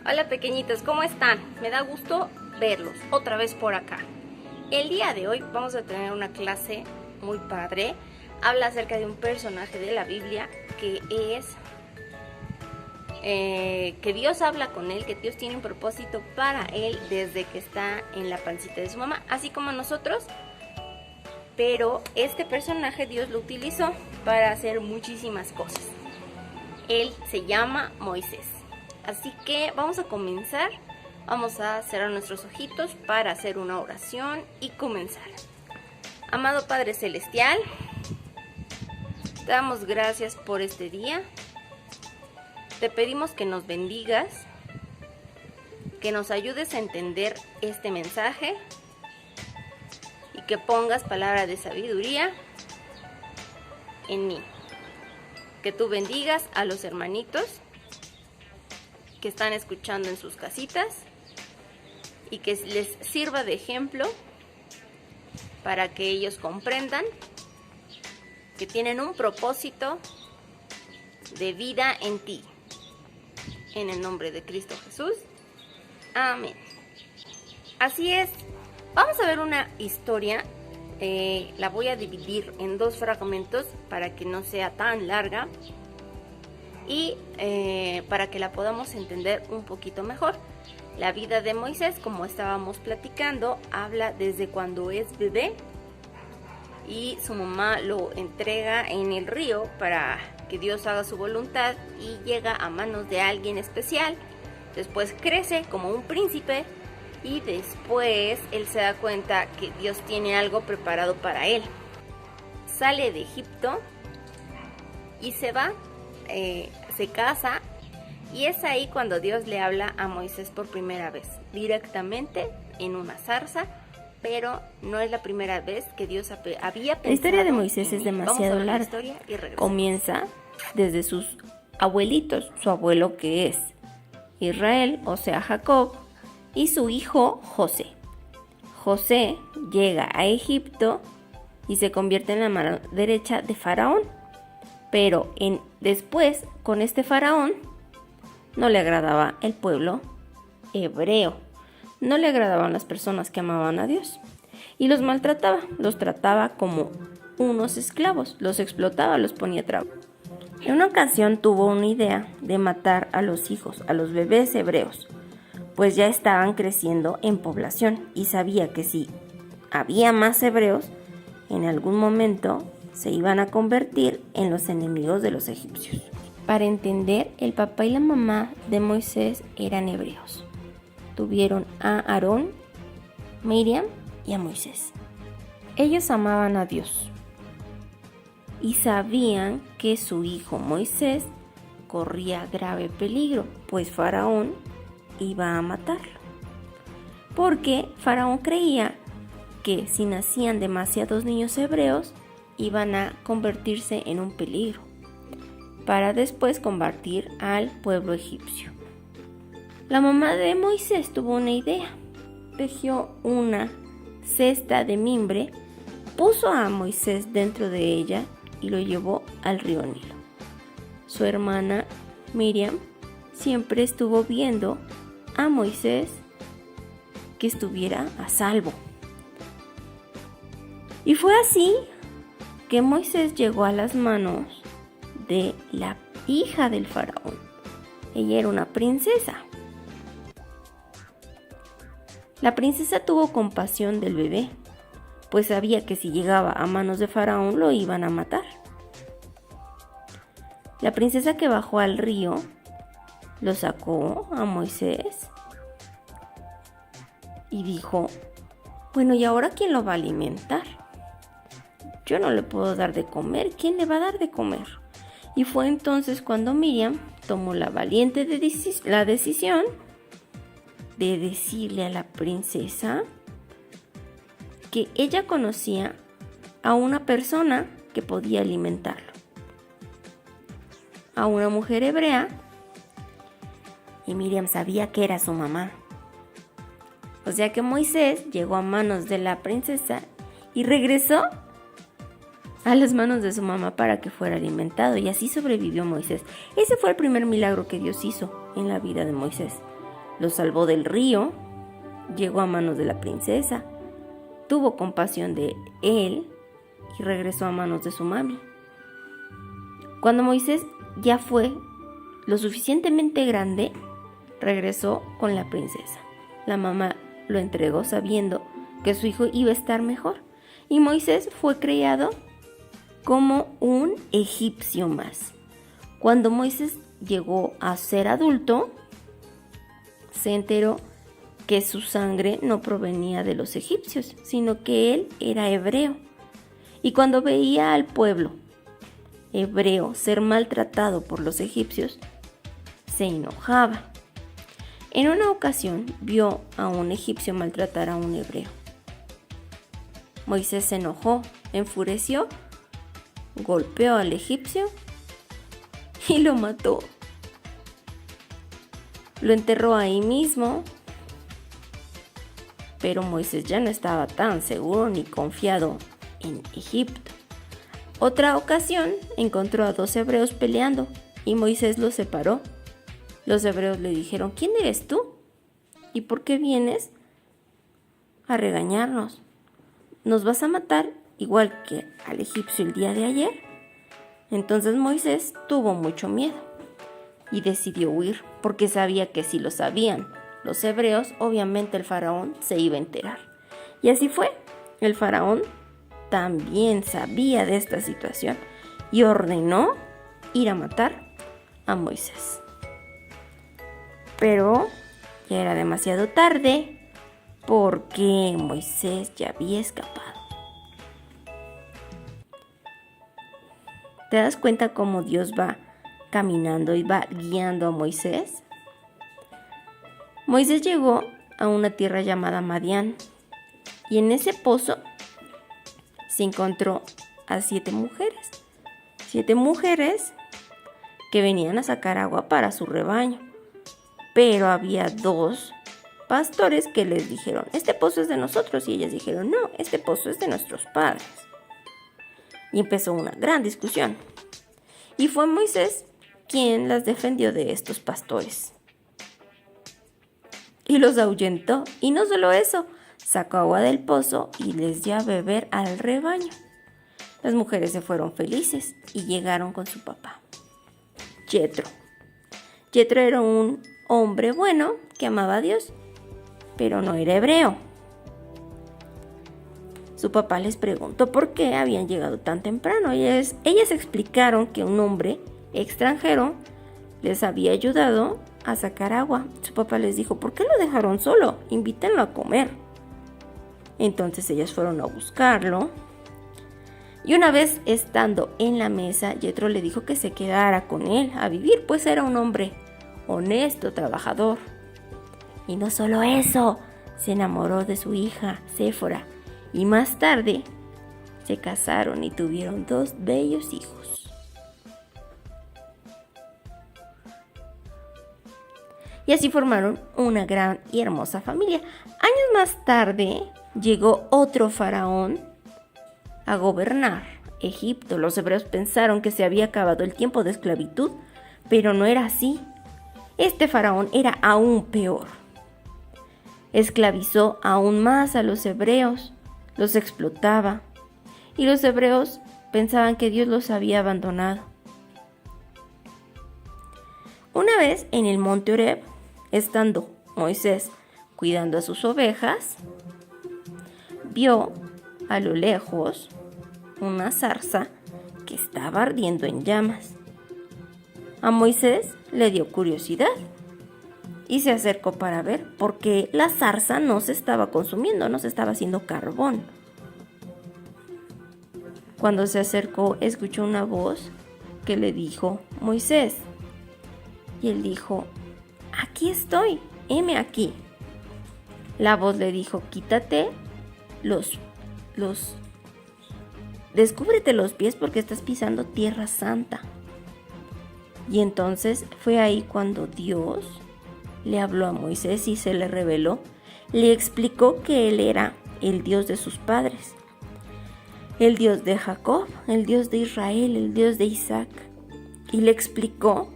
Hola pequeñitos, ¿cómo están? Me da gusto verlos otra vez por acá. El día de hoy vamos a tener una clase muy padre. Habla acerca de un personaje de la Biblia que es que Dios habla con él, que Dios tiene un propósito para él desde que está en la pancita de su mamá, así como nosotros. Pero este personaje Dios lo utilizó para hacer muchísimas cosas. Él se llama Moisés. Así que vamos a comenzar. Vamos a cerrar nuestros ojitos para hacer una oración y comenzar. Amado Padre Celestial, te damos gracias por este día. Te pedimos que nos bendigas, que nos ayudes a entender este mensaje y que pongas palabra de sabiduría en mí. Que tú bendigas a los hermanitos que están escuchando en sus casitas y que les sirva de ejemplo para que ellos comprendan que tienen un propósito de vida en ti. En el nombre de Cristo Jesús. Amén. Así es. Vamos a ver una historia. La voy a dividir en dos fragmentos para que no sea tan larga y para que la podamos entender un poquito mejor. La vida de Moisés, como estábamos platicando, habla desde cuando es bebé y su mamá lo entrega en el río para que Dios haga su voluntad y llega a manos de alguien especial. Después crece como un príncipe y después él se da cuenta que Dios tiene algo preparado para él. Sale de Egipto y se va, se casa, y es ahí cuando Dios le habla a Moisés por primera vez, directamente en una zarza, pero no es la primera vez que Dios había pensado. La historia de Moisés es demasiado larga. Comienza desde sus abuelitos, su abuelo que es Israel, o sea Jacob, y su hijo José. José llega a Egipto y se convierte en la mano derecha de Faraón. Pero después, con este Faraón, no le agradaba el pueblo hebreo. No le agradaban las personas que amaban a Dios. Y los maltrataba, los trataba como unos esclavos, los explotaba, los ponía a trabajar. En una ocasión tuvo una idea de matar a los hijos, a los bebés hebreos, pues ya estaban creciendo en población y sabía que si había más hebreos, en algún momento se iban a convertir en los enemigos de los egipcios. Para entender, el papá y la mamá de Moisés eran hebreos. Tuvieron a Aarón, Miriam y a Moisés. Ellos amaban a Dios y sabían que su hijo Moisés corría grave peligro, pues Faraón iba a matarlo. Porque Faraón creía que si nacían demasiados niños hebreos, iban a convertirse en un peligro, para después combatir al pueblo egipcio. La mamá de Moisés tuvo una idea. Tejió una cesta de mimbre, puso a Moisés dentro de ella y lo llevó al río Nilo. Su hermana Miriam siempre estuvo viendo a Moisés que estuviera a salvo. Y fue así que Moisés llegó a las manos de la hija del faraón. Ella era una princesa. La princesa tuvo compasión del bebé, pues sabía que si llegaba a manos de faraón lo iban a matar. La princesa que bajó al río lo sacó a Moisés y dijo: bueno, ¿y ahora quién lo va a alimentar? Yo no le puedo dar de comer, ¿quién le va a dar de comer? Y fue entonces cuando Miriam tomó la valiente decisión de decirle a la princesa que ella conocía a una persona que podía alimentarlo, a una mujer hebrea, y Miriam sabía que era su mamá. O sea que Moisés llegó a manos de la princesa y regresó a las manos de su mamá para que fuera alimentado, y así sobrevivió Moisés. Ese fue el primer milagro que Dios hizo en la vida de Moisés. Lo salvó del río, llegó a manos de la princesa, tuvo compasión de él y regresó a manos de su mami. Cuando Moisés ya fue lo suficientemente grande, regresó con la princesa. La mamá lo entregó sabiendo que su hijo iba a estar mejor, y Moisés fue criado como un egipcio más. Cuando Moisés llegó a ser adulto, se enteró que su sangre no provenía de los egipcios, sino que él era hebreo. Y cuando veía al pueblo hebreo ser maltratado por los egipcios, se enojaba. En una ocasión vio a un egipcio maltratar a un hebreo. Moisés se enojó, enfureció, golpeó al egipcio y lo mató. Lo enterró ahí mismo, pero Moisés ya no estaba tan seguro ni confiado en Egipto. Otra ocasión encontró a 2 hebreos peleando y Moisés los separó. Los hebreos le dijeron: ¿quién eres tú? ¿Y por qué vienes a regañarnos? ¿Nos vas a matar igual que al egipcio el día de ayer? Entonces Moisés tuvo mucho miedo y decidió huir, porque sabía que si lo sabían los hebreos, obviamente el faraón se iba a enterar. Y así fue. El faraón también sabía de esta situación y ordenó ir a matar a Moisés. Pero ya era demasiado tarde, porque Moisés ya había escapado. ¿Te das cuenta cómo Dios va caminando y va guiando a Moisés? Moisés llegó a una tierra llamada Madián, y en ese pozo se encontró a 7 mujeres. 7 mujeres que venían a sacar agua para su rebaño. Pero había 2 pastores que les dijeron: este pozo es de nosotros. Y ellas dijeron: no, este pozo es de nuestros padres. Y empezó una gran discusión. Y fue Moisés quien las defendió de estos pastores. Y los ahuyentó. Y no solo eso, sacó agua del pozo y les dio a beber al rebaño. Las mujeres se fueron felices y llegaron con su papá, Yetro. Yetro era un hombre bueno que amaba a Dios, pero no era hebreo. Su papá les preguntó por qué habían llegado tan temprano. Ellas explicaron que un hombre extranjero les había ayudado a sacar agua. Su papá les dijo: ¿por qué lo dejaron solo? Invítenlo a comer. Entonces ellas fueron a buscarlo. Y una vez estando en la mesa, Yetro le dijo que se quedara con él a vivir, pues era un hombre honesto, trabajador. Y no solo eso, se enamoró de su hija, Séfora. Y más tarde se casaron y tuvieron 2 bellos hijos. Y así formaron una gran y hermosa familia. Años más tarde llegó otro faraón a gobernar Egipto. Los hebreos pensaron que se había acabado el tiempo de esclavitud, pero no era así. Este faraón era aún peor. Esclavizó aún más a los hebreos, los explotaba, y los hebreos pensaban que Dios los había abandonado. Una vez en el monte Horeb, estando Moisés cuidando a sus ovejas, vio a lo lejos una zarza que estaba ardiendo en llamas. A Moisés le dio curiosidad y se acercó para ver, porque la zarza no se estaba consumiendo, no se estaba haciendo carbón. Cuando se acercó, escuchó una voz que le dijo: Moisés. Y él dijo: aquí estoy, heme aquí. La voz le dijo: quítate descúbrete los pies, porque estás pisando tierra santa. Y entonces fue ahí cuando Dios le habló a Moisés y se le reveló. Le explicó que él era el Dios de sus padres, el Dios de Jacob, el Dios de Israel, el Dios de Isaac. Y le explicó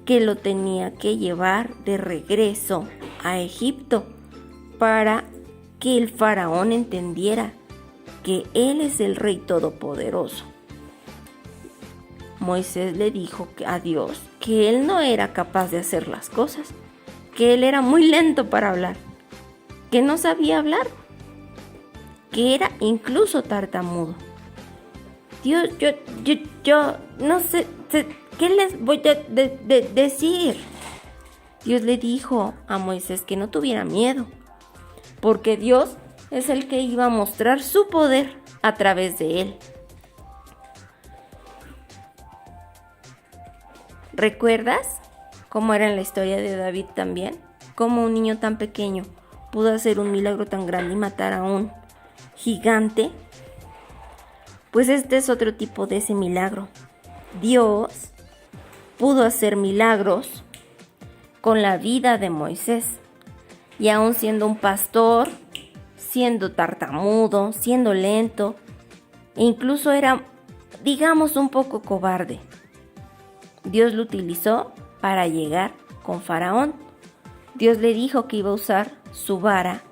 que lo tenía que llevar de regreso a Egipto para que el faraón entendiera que él es el Rey Todopoderoso. Moisés le dijo a Dios que él no era capaz de hacer las cosas, que él era muy lento para hablar, que no sabía hablar, que era incluso tartamudo. Dios, yo no sé, ¿qué les voy a decir? Dios le dijo a Moisés que no tuviera miedo, porque Dios es el que iba a mostrar su poder a través de él. ¿Recuerdas cómo era en la historia de David también? Cómo un niño tan pequeño pudo hacer un milagro tan grande y matar a un gigante. Pues este es otro tipo de ese milagro. Dios pudo hacer milagros con la vida de Moisés. Y aún siendo un pastor, siendo tartamudo, siendo lento, e incluso era, digamos, un poco cobarde, Dios lo utilizó para llegar con Faraón. Dios le dijo que iba a usar su vara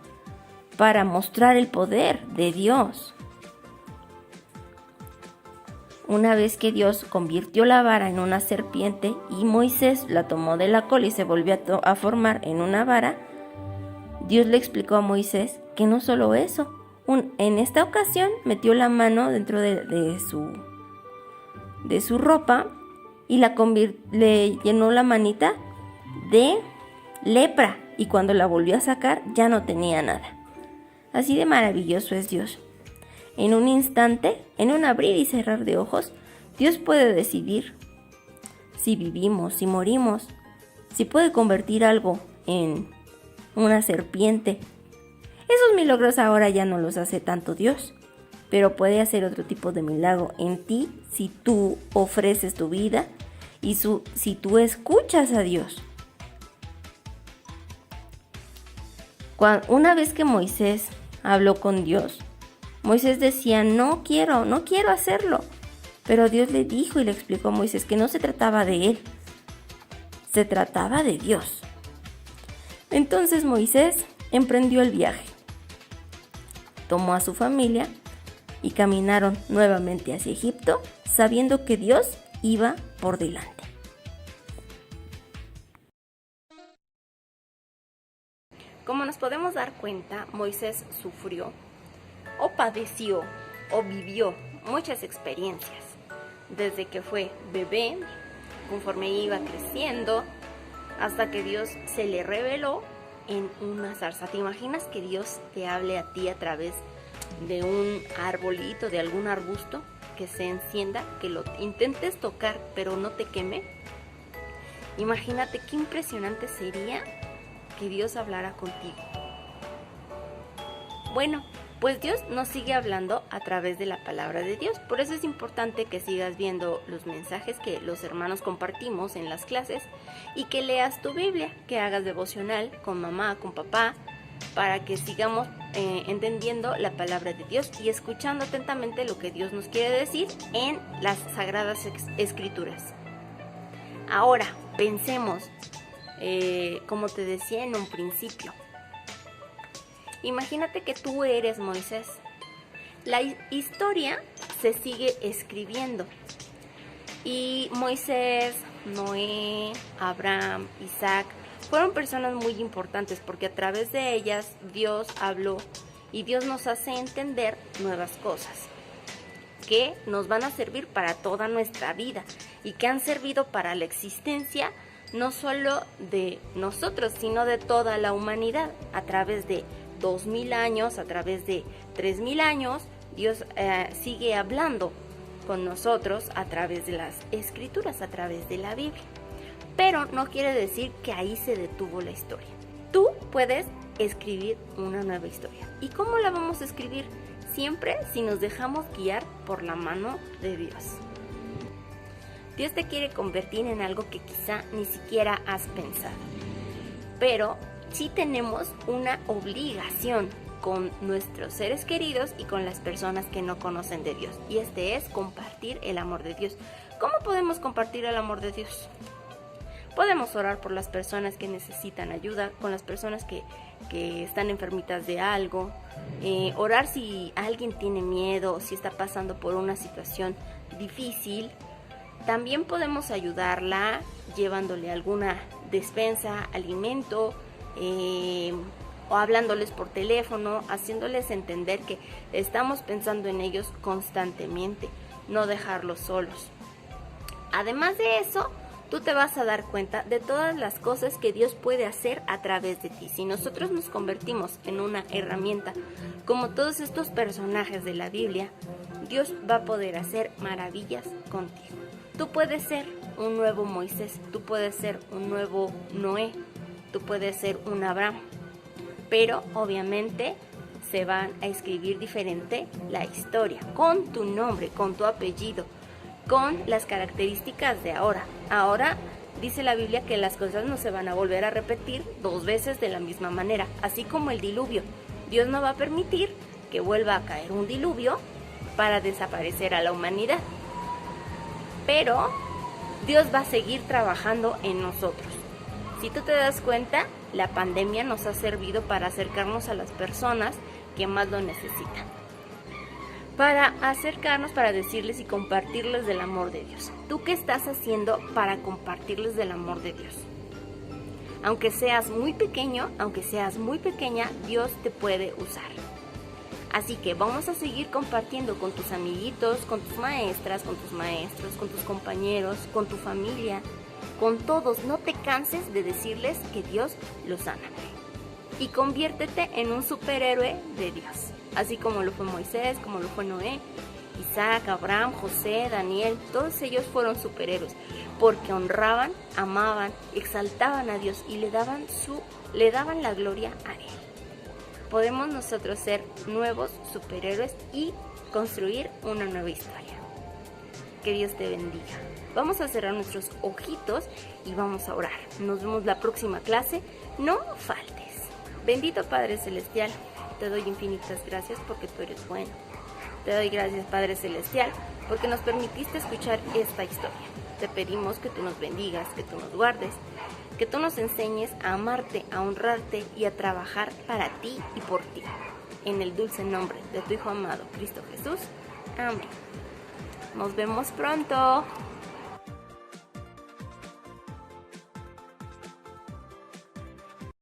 para mostrar el poder de Dios. Una vez que Dios convirtió la vara en una serpiente y Moisés la tomó de la cola y se volvió a formar en una vara, Dios le explicó a Moisés que no solo eso, en esta ocasión metió la mano dentro de su ropa y le llenó la manita de lepra, y cuando la volvió a sacar ya no tenía nada. Así de maravilloso es Dios. En un instante, en un abrir y cerrar de ojos, Dios puede decidir si vivimos, si morimos, si puede convertir algo en una serpiente. Esos milagros ahora ya no los hace tanto Dios, pero puede hacer otro tipo de milagro en ti si tú ofreces tu vida y si tú escuchas a Dios. Una vez que Moisés habló con Dios, Moisés decía, no quiero hacerlo. Pero Dios le dijo y le explicó a Moisés que no se trataba de él, se trataba de Dios. Entonces Moisés emprendió el viaje, tomó a su familia y caminaron nuevamente hacia Egipto, sabiendo que Dios iba por delante. Como nos podemos dar cuenta, Moisés sufrió o padeció o vivió muchas experiencias, desde que fue bebé, conforme iba creciendo, hasta que Dios se le reveló en una zarza. ¿Te imaginas que Dios te hable a ti a través de un arbolito, de algún arbusto, que se encienda, que lo intentes tocar pero no te queme? Imagínate qué impresionante sería que Dios hablara contigo. Bueno, pues Dios nos sigue hablando a través de la palabra de Dios. Por eso es importante que sigas viendo los mensajes que los hermanos compartimos en las clases y que leas tu Biblia, que hagas devocional con mamá, con papá, para que sigamos entendiendo la palabra de Dios y escuchando atentamente lo que Dios nos quiere decir en las Sagradas Escrituras. Ahora, pensemos, como te decía en un principio. Imagínate que tú eres Moisés. La historia se sigue escribiendo. Y Moisés, Noé, Abraham, Isaac fueron personas muy importantes porque a través de ellas Dios habló y Dios nos hace entender nuevas cosas que nos van a servir para toda nuestra vida y que han servido para la existencia no solo de nosotros, sino de toda la humanidad. A través de 2000 años, a través de 3000 años, Dios sigue hablando con nosotros a través de las Escrituras, a través de la Biblia. Pero no quiere decir que ahí se detuvo la historia. Tú puedes escribir una nueva historia. ¿Y cómo la vamos a escribir? Siempre si nos dejamos guiar por la mano de Dios. Dios te quiere convertir en algo que quizá ni siquiera has pensado. Pero sí tenemos una obligación con nuestros seres queridos y con las personas que no conocen de Dios. Y este es compartir el amor de Dios. ¿Cómo podemos compartir el amor de Dios? Podemos orar por las personas que necesitan ayuda, con las personas que están enfermitas de algo, orar si alguien tiene miedo, si está pasando por una situación difícil. También podemos ayudarla llevándole alguna despensa, alimento, o hablándoles por teléfono, haciéndoles entender que estamos pensando en ellos constantemente, no dejarlos solos. Además de eso, tú te vas a dar cuenta de todas las cosas que Dios puede hacer a través de ti. Si nosotros nos convertimos en una herramienta, como todos estos personajes de la Biblia, Dios va a poder hacer maravillas contigo. Tú puedes ser un nuevo Moisés, tú puedes ser un nuevo Noé, tú puedes ser un Abraham, pero obviamente se van a escribir diferente la historia, con tu nombre, con tu apellido, con las características de ahora. Ahora dice la Biblia que las cosas no se van a volver a repetir 2 veces de la misma manera, así como el diluvio. Dios no va a permitir que vuelva a caer un diluvio para desaparecer a la humanidad. Pero Dios va a seguir trabajando en nosotros. Si tú te das cuenta, la pandemia nos ha servido para acercarnos a las personas que más lo necesitan. Para acercarnos, para decirles y compartirles del amor de Dios. ¿Tú qué estás haciendo para compartirles del amor de Dios? Aunque seas muy pequeño, aunque seas muy pequeña, Dios te puede usar. Así que vamos a seguir compartiendo con tus amiguitos, con tus maestras, con tus maestros, con tus compañeros, con tu familia, con todos. No te canses de decirles que Dios los ama. Y conviértete en un superhéroe de Dios. Así como lo fue Moisés, como lo fue Noé, Isaac, Abraham, José, Daniel. Todos ellos fueron superhéroes porque honraban, amaban, exaltaban a Dios y le daban la gloria a Él. Podemos nosotros ser nuevos superhéroes y construir una nueva historia. Que Dios te bendiga. Vamos a cerrar nuestros ojitos y vamos a orar. Nos vemos la próxima clase. No faltes. Bendito Padre Celestial, te doy infinitas gracias porque tú eres bueno. Te doy gracias, Padre Celestial, porque nos permitiste escuchar esta historia. Te pedimos que tú nos bendigas, que tú nos guardes, que tú nos enseñes a amarte, a honrarte y a trabajar para ti y por ti. En el dulce nombre de tu Hijo amado, Cristo Jesús. Amén. Nos vemos pronto.